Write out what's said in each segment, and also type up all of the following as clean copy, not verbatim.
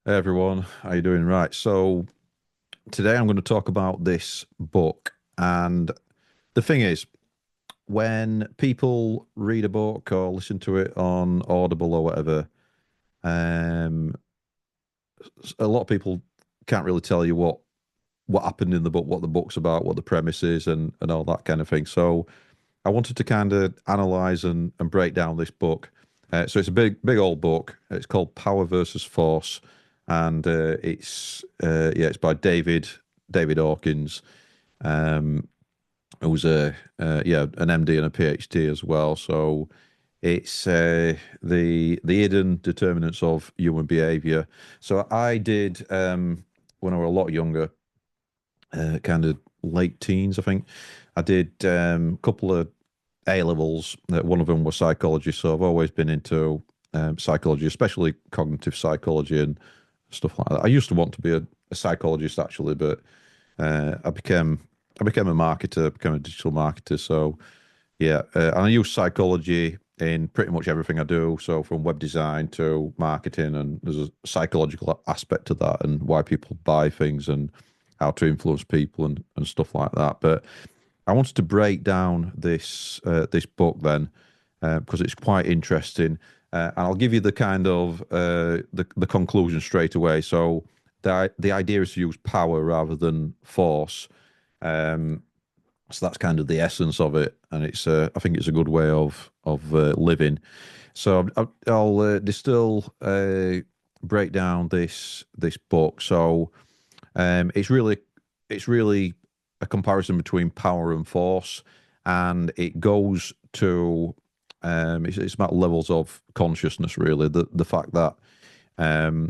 Hey everyone, how you doing? Right, so today I'm going to talk about this book, and the thing is, when people read a book or listen to it on Audible or whatever, um, a lot of people can't really tell you what happened in the book, what the book's about, what the premise is, and all that kind of thing. So I wanted to kind of analyze and break down this book. So it's a big old book. It's called Power versus Force, and it's by David Hawkins, um, who's an MD and a PhD as well. So it's the hidden determinants of human behavior. So I did when I was a lot younger, kind of late teens, I think. I did a couple of A levels. One of them was psychology, so I've always been into psychology, especially cognitive psychology and stuff like that. I used to want to be a psychologist actually, but I became a marketer, became a digital marketer. So yeah, and I use psychology in pretty much everything I do. So from web design to marketing, and there's a psychological aspect to that, and why people buy things and how to influence people and stuff like that. But I wanted to break down this book then, because it's quite interesting, and I'll give you the kind of the conclusion straight away. So the idea is to use power rather than force. Um, so that's kind of the essence of it, and I think it's a good way of living. So I'll distill break down this book. So it's really a comparison between power and force, and it goes to it's about levels of consciousness. Really, the fact that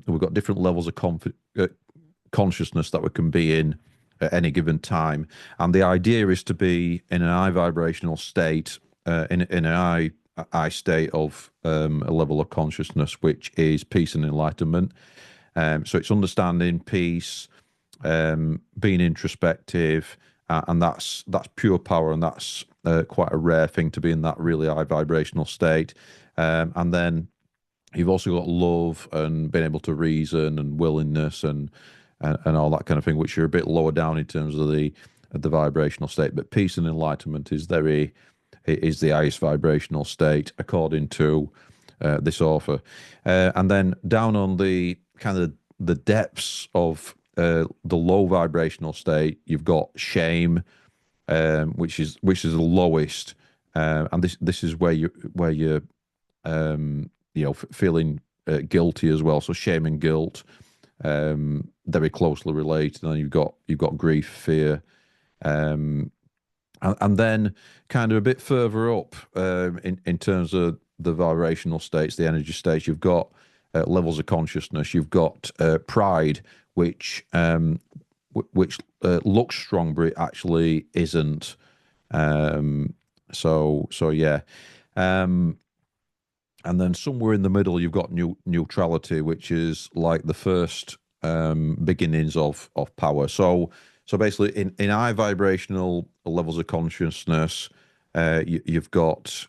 we've got different levels of consciousness that we can be in at any given time, and the idea is to be in an high vibrational state, in an high state of a level of consciousness, which is peace and enlightenment. So it's understanding peace, being introspective, and that's pure power, and that's quite a rare thing to be in that really high vibrational state. And then you've also got love and being able to reason and willingness and all that kind of thing, which are a bit lower down in terms of the vibrational state. But peace and enlightenment is the highest vibrational state according to this author. And then down on the kind of the depths of the low vibrational state, you've got shame, which is the lowest, and this is where you're feeling guilty as well. So shame and guilt, very closely related. And then you've got grief, fear, and then kind of a bit further up in terms of the vibrational states, the energy states, you've got levels of consciousness. You've got pride, which looks strong, but it actually isn't. So yeah. And then somewhere in the middle, you've got neutrality, which is like the first beginnings of power. So basically, in high vibrational levels of consciousness, you've got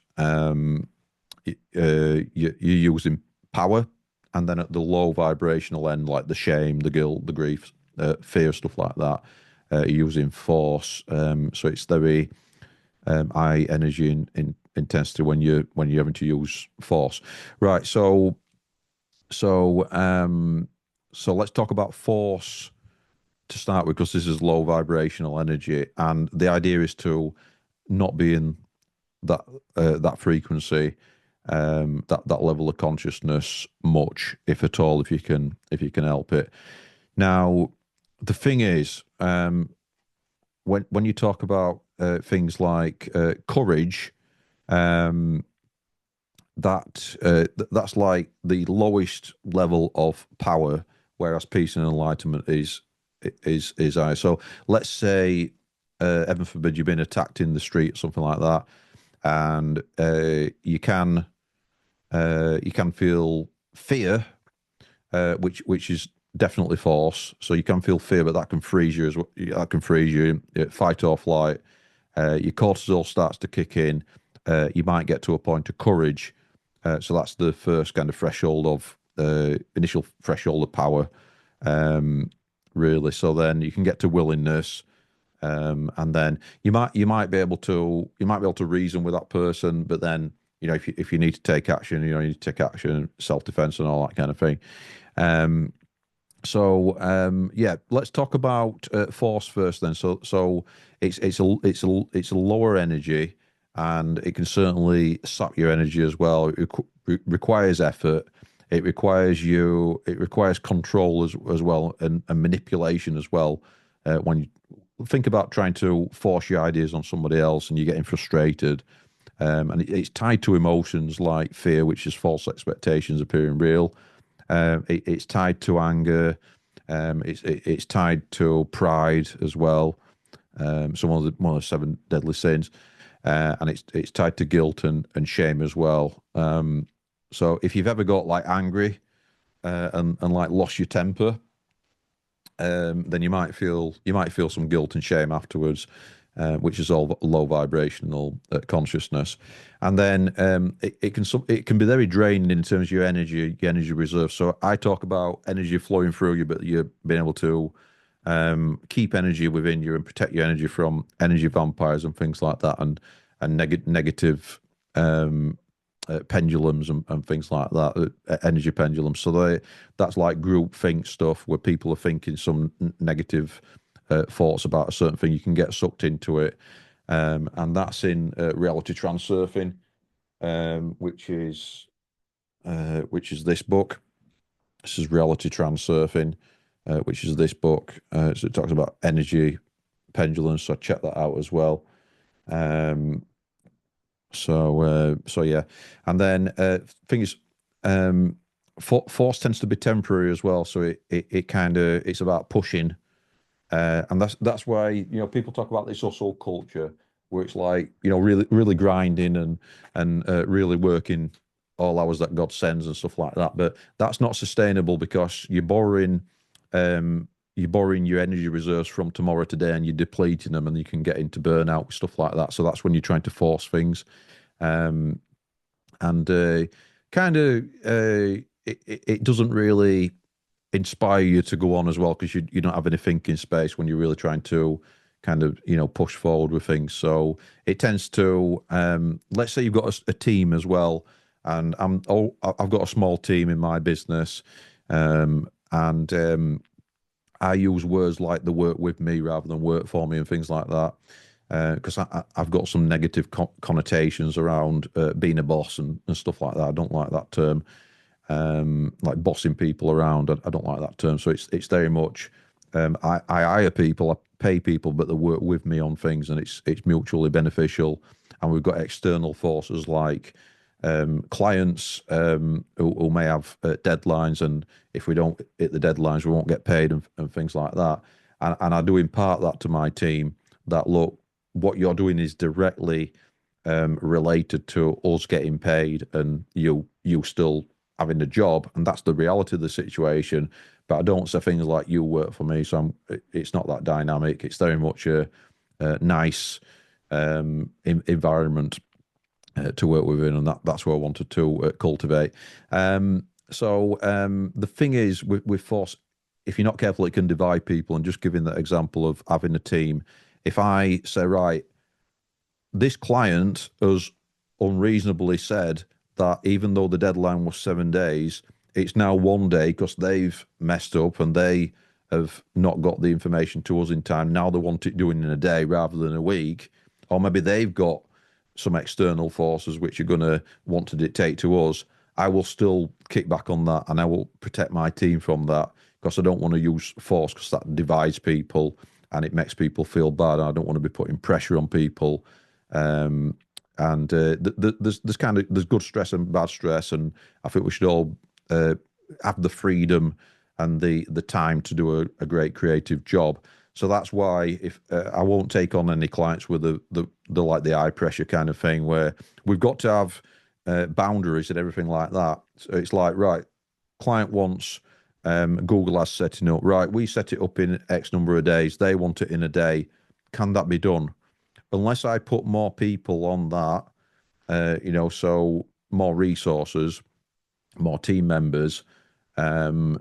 you're using power, and then at the low vibrational end, like the shame, the guilt, the grief, fear, stuff like that, you're using force. So it's very high energy in intensity when you're having to use force. Right. So let's talk about force to start with, because this is low vibrational energy, and the idea is to not be in that frequency, that level of consciousness much, if at all, if you can help it. Now, the thing is, when you talk about things like courage, um, that's like the lowest level of power, whereas peace and enlightenment is high. So let's say, heaven forbid, you've been attacked in the street or something like that, and you can feel fear, which is definitely force. So you can feel fear, but that can freeze you as well. That can freeze you. Fight or flight. Your cortisol starts to kick in. You might get to a point of courage. So that's the first kind of threshold initial threshold of power, um, really. So then you can get to willingness, and then you might be able to reason with that person, but then if you need to take action, you need to take action, self defense, and all that kind of thing. Um, yeah, let's talk about force first. Then, so it's a lower energy, and it can certainly sap your energy as well. It requires effort. It requires control as well, and manipulation as well. When you think about trying to force your ideas on somebody else and you're getting frustrated, and it's tied to emotions like fear, which is false expectations appearing real. It's tied to anger. It's tied to pride as well. So one of the seven deadly sins, and it's tied to guilt and shame as well. So if you've ever got like angry, and like lost your temper, then you might feel some guilt and shame afterwards, which is all low vibrational consciousness. And then it can be very draining in terms of your energy reserve. So I talk about energy flowing through you, but you're being able to keep energy within you and protect your energy from energy vampires and things like that, and negative pendulums and things like that, energy pendulums. So that's like group think stuff where people are thinking some negative thoughts about a certain thing. You can get sucked into it, and that's in reality transurfing, which is this book. This is reality transurfing, which is this book. So it talks about energy pendulums. So check that out as well. Um, so yeah, and then thing is, force tends to be temporary as well. So it kind of it's about pushing, and that's why people talk about this hustle culture where it's like really grinding and really working all hours that God sends and stuff like that. But that's not sustainable because you're borrowing your energy reserves from tomorrow today and you're depleting them, and you can get into burnout, stuff like that. So that's when you're trying to force things, um, and kind of it doesn't really inspire you to go on as well because you don't have any thinking space when you're really trying to kind of push forward with things. So it tends to let's say you've got a team as well, and I've got a small team in my business, and I use words like "the work with me" rather than "work for me" and things like that, because I've got some negative connotations around being a boss and stuff like that. I don't like that term, like bossing people around. I don't like that term. So it's very much I hire people, I pay people, but they work with me on things, and it's mutually beneficial. And we've got external forces like clients who may have deadlines, and if we don't hit the deadlines, we won't get paid and things like that. And I do impart that to my team that look, what you're doing is directly related to us getting paid and you still having a job, and that's the reality of the situation. But I don't say things like "you work for me," so it's not that dynamic. It's very much a nice environment to work within, and that's what I wanted to cultivate. The thing is with force, if you're not careful, it can divide people. And just giving that example of having a team, if I say, right, this client has unreasonably said that even though the deadline was 7 days, it's now one day because they've messed up and they have not got the information to us in time. Now they want it doing in a day rather than a week, or maybe they've got some external forces which are going to want to dictate to us. I will still kick back on that, and I will protect my team from that because I don't want to use force because that divides people and it makes people feel bad. I don't want to be putting pressure on people. And there's good stress and bad stress, and I think we should all have the freedom and the time to do a great creative job. So that's why if I won't take on any clients with the like the eye pressure kind of thing where we've got to have boundaries and everything like that. So it's like, right, client wants Google Ads setting up, right? We set it up in X number of days. They want it in a day. Can that be done? Unless I put more people on that, so more resources, more team members, um,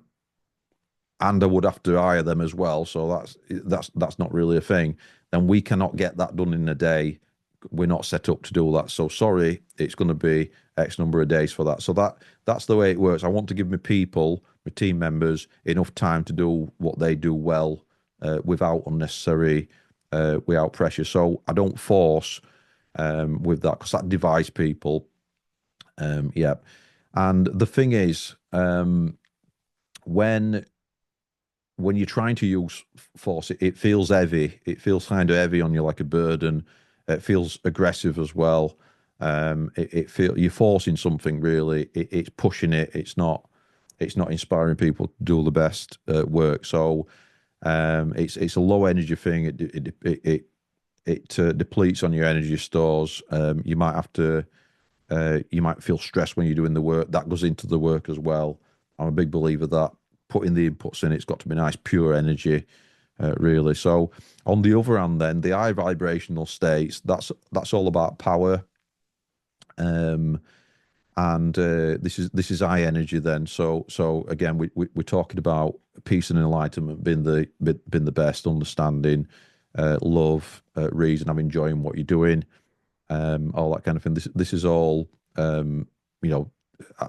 and I would have to hire them as well. So that's not really a thing. Then we cannot get that done in a day. We're not set up to do that. So sorry, it's going to be X number of days for that. So that's the way it works. I want to give my people, my team members, enough time to do what they do well, without unnecessary, without pressure. So I don't force, with that, because that divides people. Yeah, and the thing is, when you're trying to use force, it feels heavy. It feels kind of heavy on you, like a burden. It feels aggressive as well. It feel you're forcing something really. It's pushing it. It's not inspiring people to do the best work. So it's a low energy thing. It depletes on your energy stores. You might feel stressed when you're doing the work. That goes into the work as well. I'm a big believer that putting the inputs in, it's got to be nice, pure energy, really. So on the other hand, then the high vibrational states, that's all about power, um, and this is high energy. Then, so again, we're talking about peace and enlightenment being the best, understanding, love, reason, I'm enjoying what you're doing, all that kind of thing. This is all, you know,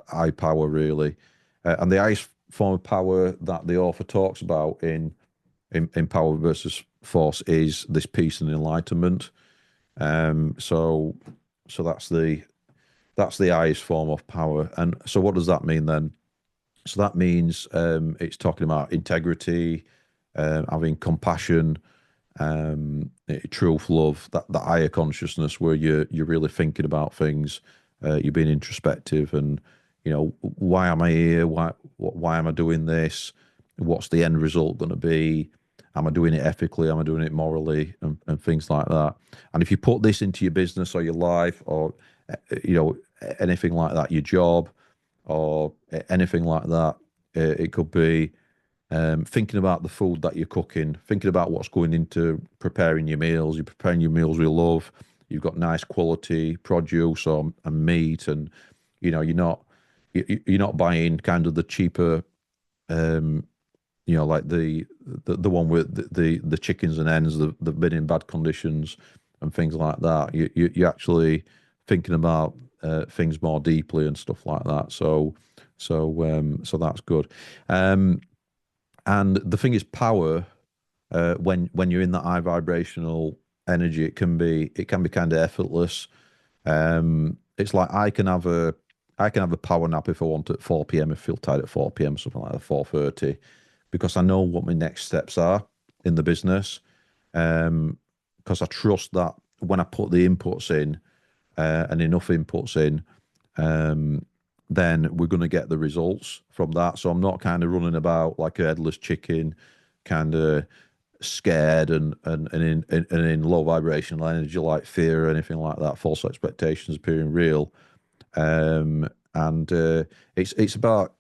high power really, and the highest form of power that the author talks about in Power versus Force is this peace and enlightenment. So that's the highest form of power. And so what does that mean then? So that means, it's talking about integrity, having compassion, truth, love, that higher consciousness where you're really thinking about things, you're being introspective, and why am I here? Why am I doing this? What's the end result going to be? Am I doing it ethically? Am I doing it morally? And things like that. And if you put this into your business or your life, or anything like that, your job, or anything like that, it could be, thinking about the food that you're cooking, thinking about what's going into preparing your meals. You're preparing your meals with love. You've got nice quality produce or and meat, and you're not buying kind of the cheaper, um, like the one with the chickens and hens that have been in bad conditions and things like that. You're actually thinking about things more deeply and stuff like that. So that's good. And the thing is, power, when you're in that high vibrational energy, it can be kind of effortless. It's like I can have a power nap if I want at 4 p.m. if I feel tired at 4 p.m. something like that, 4:30, because I know what my next steps are in the business. Because I trust that when I put the inputs in, and enough inputs in, um, then we're going to get the results from that. So I'm not kind of running about like a headless chicken, kind of scared and in low vibrational energy, like fear or anything like that, false expectations appearing real. And it's about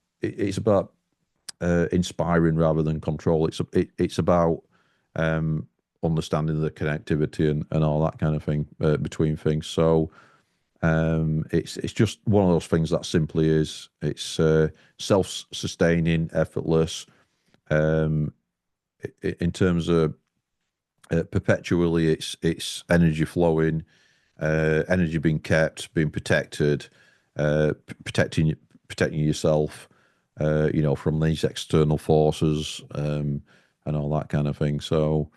inspiring rather than control. It's about, understanding the connectivity and all that kind of thing, between things. So it's just one of those things that simply is. It's self-sustaining, effortless, um, in terms of, perpetually. It's energy flowing, energy being kept, being protected, protecting yourself, from these external forces, and all that kind of thing. So,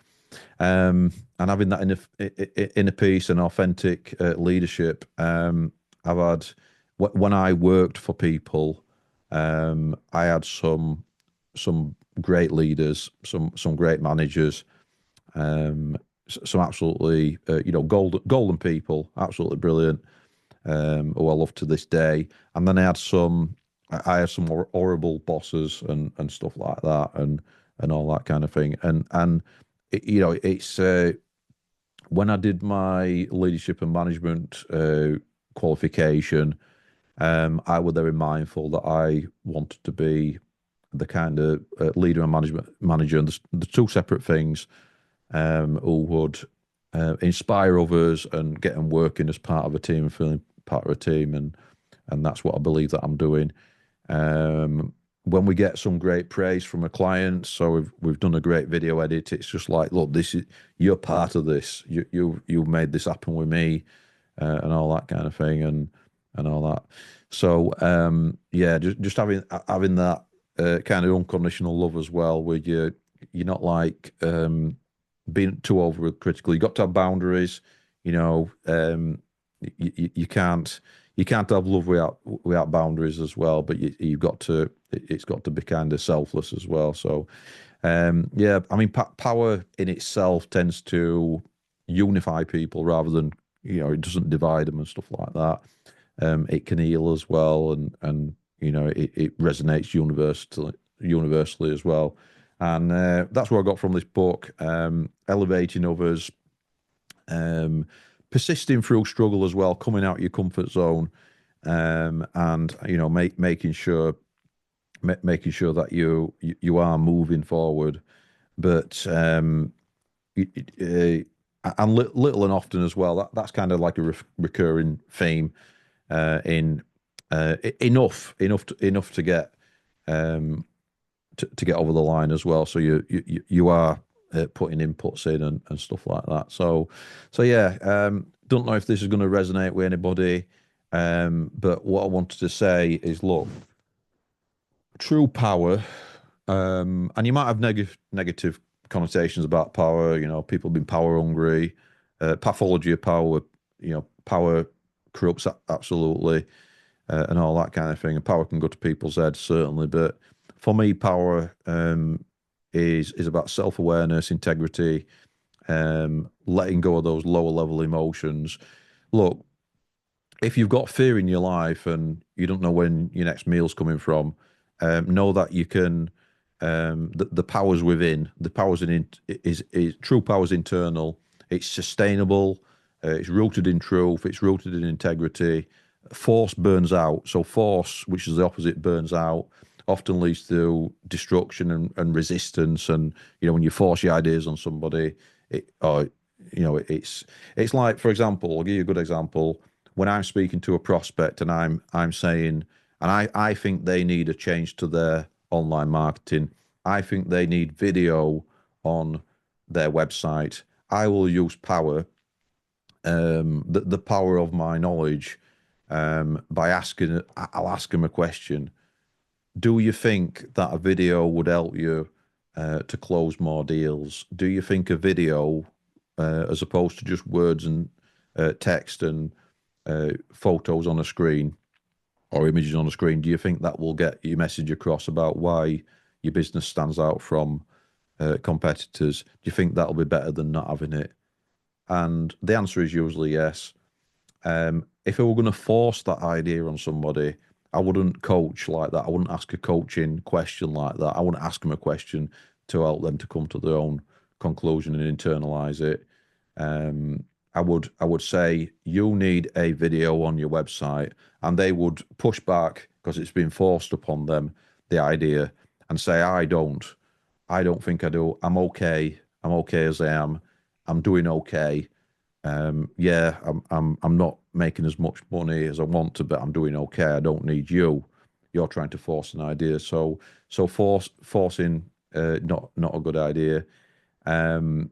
and having that inner peace and authentic leadership. I've had when I worked for people, I had some great leaders, some great managers, some absolutely, golden people, absolutely brilliant, who I love to this day. And then I had some horrible bosses and stuff like that, and all that kind of thing. And it's, when I did my leadership and management qualification, I was very mindful that I wanted to be the kind of leader and management manager, and the two separate things, who would inspire others and get them working as part of a team, feeling part of a team, and that's what I believe that I'm doing. Um, when we get some great praise from a client, so we've done a great video edit, it's just like, look, this is, you're part of this. You made this happen with me, and all that kind of thing, and all that. So yeah, just having that kind of unconditional love as well, where you're not like being too overcritical. You got to have boundaries. You know, you can't have love without boundaries as well. But you've got to, it's got to be kind of selfless as well. So yeah, I mean, power in itself tends to unify people rather than, you know, it doesn't divide them and stuff like that. It can heal as well, and you know, it resonates universally as well. And that's what I got from this book. Elevating others, persisting through struggle as well, coming out of your comfort zone, and you know, making sure that you are moving forward, but and little and often as well. That's kind of like a recurring theme in enough to get to get over the line as well. So you are putting inputs in and stuff like that. So yeah, don't know if this is going to resonate with anybody, but what I wanted to say is, look, true power, and you might have negative connotations about power. You know, people being power hungry, pathology of power. You know, power corrupts absolutely, and all that kind of thing. And power can go to people's heads certainly, but for me, power is about self-awareness, integrity, letting go of those lower level emotions. Look, if you've got fear in your life and you don't know when your next meal's coming from, know that you can. The powers within, the powers in is true powers internal. It's sustainable. It's rooted in truth. It's rooted in integrity. Force burns out. So force, which is the opposite, burns out, often leads to destruction and resistance. And you know, when you force your ideas on somebody, or you know, it's like, for example, I'll give you a good example. When I'm speaking to a prospect and I'm saying, and I think they need a change to their online marketing. I think they need video on their website. I will use power, the power of my knowledge, by asking. I'll ask them a question. Do you think that a video would help you to close more deals? Do you think a video, as opposed to just words and text and photos on a screen or images on a screen, do you think that will get your message across about why your business stands out from competitors? Do you think that'll be better than not having it? And the answer is usually yes. If I were going to force that idea on somebody, I wouldn't coach like that. I wouldn't ask a coaching question like that. I wouldn't ask them a question to help them to come to their own conclusion and internalize it. I would say you need a video on your website, and they would push back because it's been forced upon them, the idea, and say, I don't think I do. I'm okay as I am. I'm doing okay. Yeah, I'm not making as much money as I want to, but I'm doing okay. I don't need you. You're trying to force an idea. So forcing not a good idea. And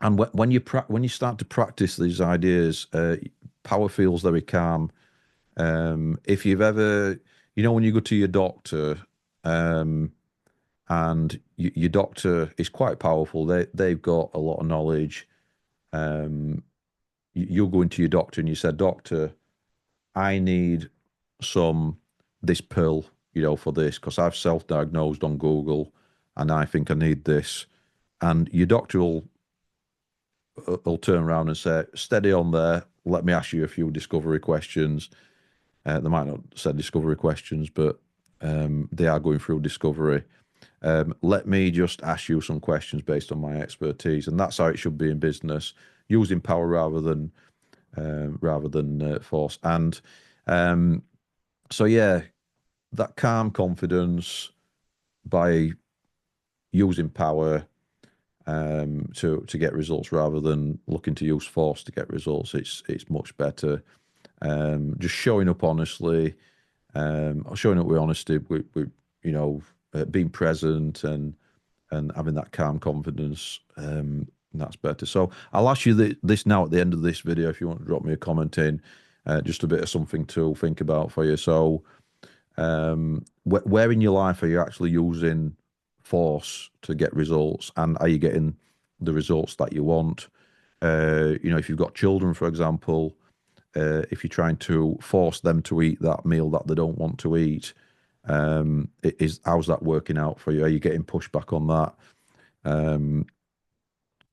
when you start to practice these ideas, power feels very calm. If you've ever, you know, when you go to your doctor, and your doctor is quite powerful. They've got a lot of knowledge. You'll go into your doctor and you said, Doctor, I need this pill, you know, for this because I've self-diagnosed on Google and I think I need this. And your doctor will turn around and say, steady on there. Let me ask you a few discovery questions. They might not say discovery questions, but they are going through discovery. Let me just ask you some questions based on my expertise, and that's how it should be in business, using power rather than force. And so yeah, that calm confidence by using power to get results rather than looking to use force to get results. It's much better. Just showing up honestly, showing up with honesty being present and having that calm confidence. That's better. So I'll ask you this now at the end of this video if you want to drop me a comment in, just a bit of something to think about for you. So, where in your life are you actually using force to get results, and are you getting the results that you want? If you've got children, for example, if you're trying to force them to eat that meal that they don't want to eat, how's that working out for you? Are you getting pushback on that?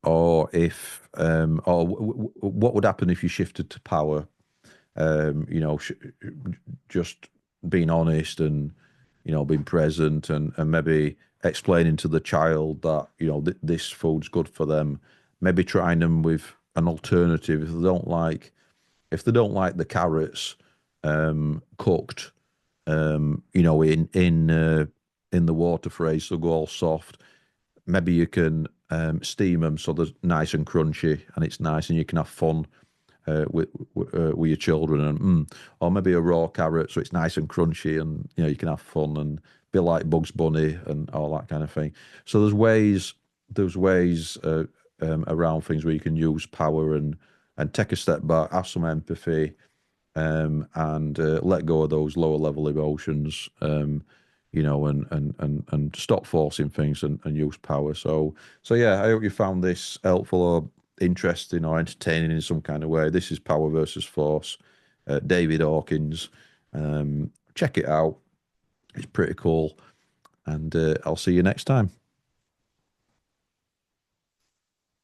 What would happen if you shifted to power? Just being honest and being present and maybe explaining to the child that this food's good for them. Maybe trying them with an alternative if they don't like the carrots cooked, in the water phrase, so go all soft. Maybe you can steam them so they're nice and crunchy, and it's nice, and you can have fun with your children, or maybe a raw carrot so it's nice and crunchy, and you can have fun and be like Bugs Bunny and all that kind of thing. So there's ways around things where you can use power and take a step back, have some empathy, and let go of those lower level emotions, and stop forcing things and use power. So yeah, I hope you found this helpful or interesting or entertaining in some kind of way. This is Power versus Force, David Hawkins. Check it out. It's pretty cool. And I'll see you next time.